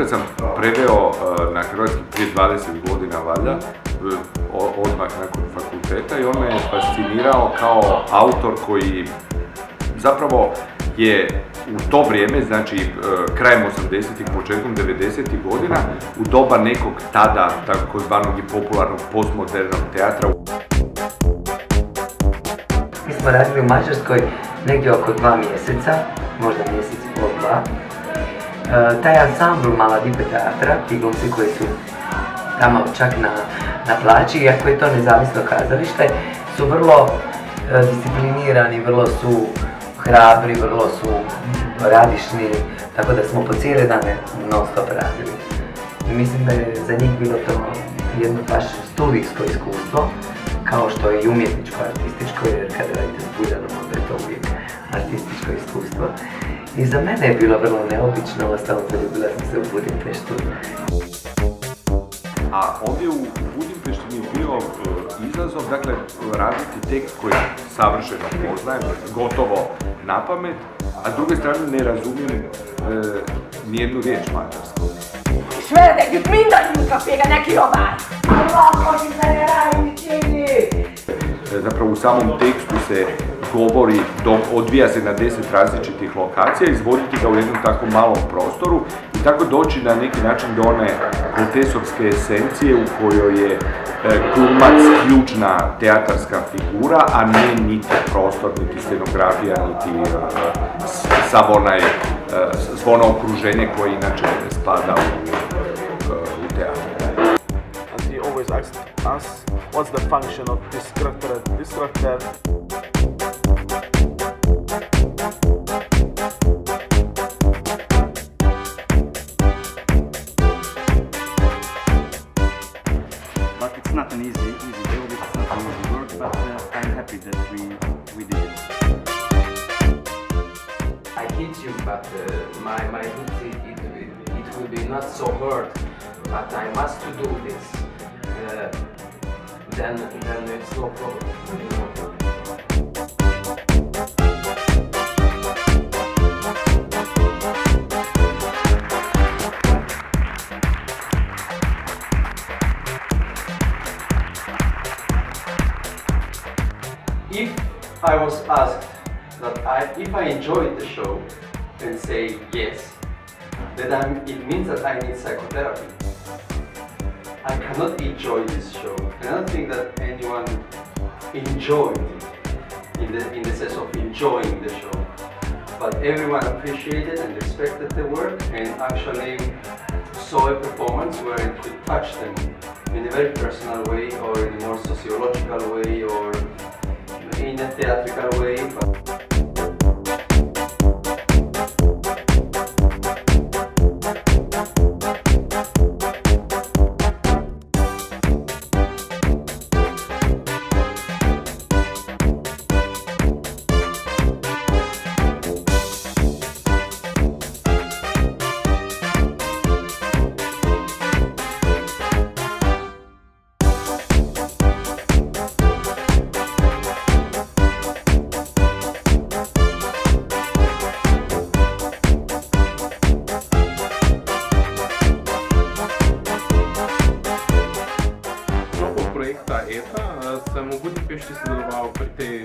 Luka sam preveo na hrvatski prije 20 godina valjda, odmah nakon fakulteta, i on me je fascinirao kao autor koji zapravo je u to vrijeme, znači krajem 80-ih, početkom 90-ih godina, u doba nekog tada takozvanog i popularnog postmodernog teatra. Mi smo radili u Mađarskoj negdje oko 2 mjeseca, možda mjesec i pol, 2. Taj ansambl Mala Dipe teatra, ti glumci koji su tamo čak na plaći, iako je to nezavisno kazalište, su vrlo disciplinirani, vrlo su hrabri, vrlo su radišni, tako da smo po cijele dane non stop radili. Mislim da je za njih bilo to jedno baš studijsko iskustvo, kao što je i umjetničko, artističko, jer kada radite s Buljanom, onda je to uvijek artističko iskustvo. I za mene je bilo vrlo neobično, ostalo zaljubila sam se u Budimpeštu. A ovdje u Budimpešti mi je bio izazov, dakle, raditi tekst koji savršeno poznajem, gotovo na pamet, a s druge strane ne razumijem nijednu riječ mađarsku. Sverd együtt mindannyiunknak vége neki robál! Akkor is ne rájönni! Zapravo u samom tekstu se govori, odvija se na 10 različitih lokacija, izvoditi ga u jednom tako malom prostoru i tako doći na neki način do one Klotesovske esencije u kojoj je glumac ključna teatarska figura, a ne niti prostor, niti scenografija, niti svo ono okruženje koje inače spada u teatru. And he always asked us, what's the function of this character and this character? But it's not an easy job, it's not an easy work, but I'm happy that we did it. I hit you, but my hit it will be not so hard, but I must to do this. Then it's no problem. If I was asked that if I enjoyed the show and say yes, then it means that I need psychotherapy. I cannot enjoy this show. I don't think that anyone enjoyed it in the sense of enjoying the show. But everyone appreciated and respected the work and actually saw a performance where it could touch them in a very personal way or in a more sociological way or in a theatrical way. Sem v Budimpešti sodeloval pri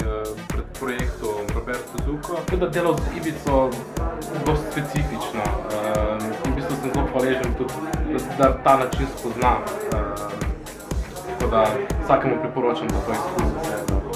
projektu Roberto Zucco. Tudi delo z Ibico dosti specifično. In v bistvu sem zelo hvaležen tudi, da ta način spoznam. Tako da vsakemu priporočam, da to izkusi.